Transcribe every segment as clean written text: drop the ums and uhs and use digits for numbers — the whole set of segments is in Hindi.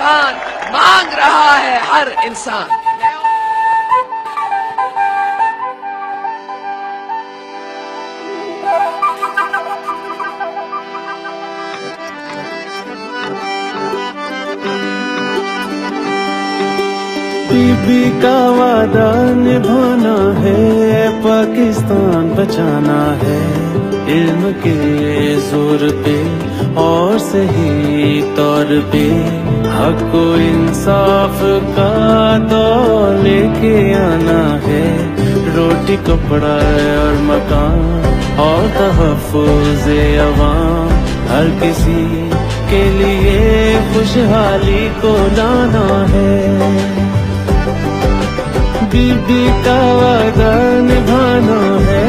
पाकिस्तान मांग रहा है हर इंसान। बीबी का वादा निभाना है, पाकिस्तान बचाना है, इल्म के जोर पे और सही तौर पे हक को इंसाफ का दौर लेके आना है। रोटी कपड़ा और मकान और तहफ़्फ़ुज़ अवाम, हर किसी के लिए खुशहाली को लाना है। बीबी का वादा निभाना है।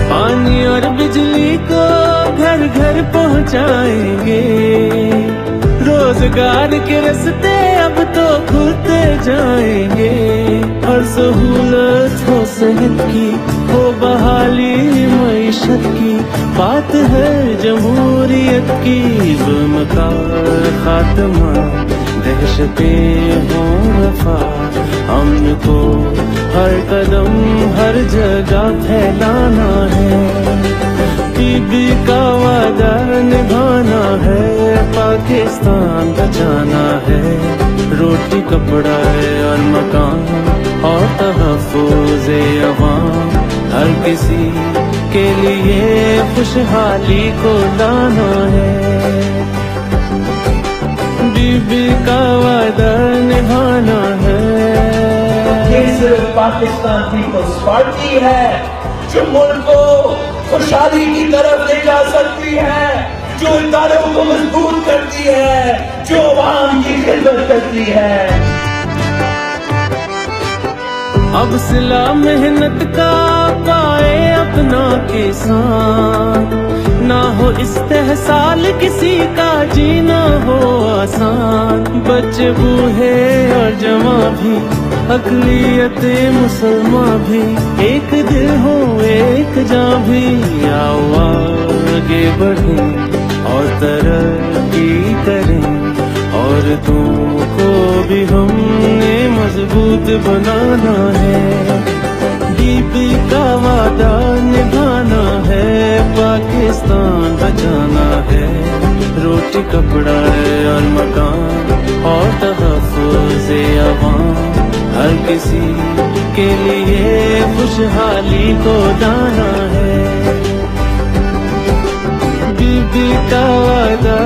पानी और बिजली को घर घर पहुंचाएंगे, रोजगार के रास्ते अब तो खुलते जाएंगे। हर सहूलत हो सेहत की, हो बहाली मईशत की, बात है जमहूरियत की। जुल्म का खात्मा, दहशतें हो रफा, अमन को हर कदम हर जगह फैलाना है। बीबी का वादा निभाना है, पाकिस्तान बचाना है। रोटी कपड़ा और मकान और तहफ़्फ़ुज़ अवाम, हर किसी के लिए खुशहाली को लाना है। बीबी का वादा निभाना है। ये सिर्फ पाकिस्तान पीपल्स पार्टी है जो मुल्क को खुशहाली की तरफ ले जा सकती है, जो इदारों को मजबूत करती है, जो आवाम की खिदमत करती है। अब सिला मेहनत का पाए अपना किसान, ना हो इस्तेहसाल किसी का जीना हो आसान। बच्चे बूढ़े और जवां भी, अक़लियत मुसलमान भी, एक दिल हो एक जान भी। आओ आगे बढ़ें और तरक्की करें, और तुमको भी हमने मजबूत बनाना है। बीबी का वादा निभाना है, पाकिस्तान बचाना है। रोटी कपड़ा और मकान और तहफ़्फ़ुज़ अवाम, हर किसी के लिए खुशहाली को लाना है। बीबी का वादा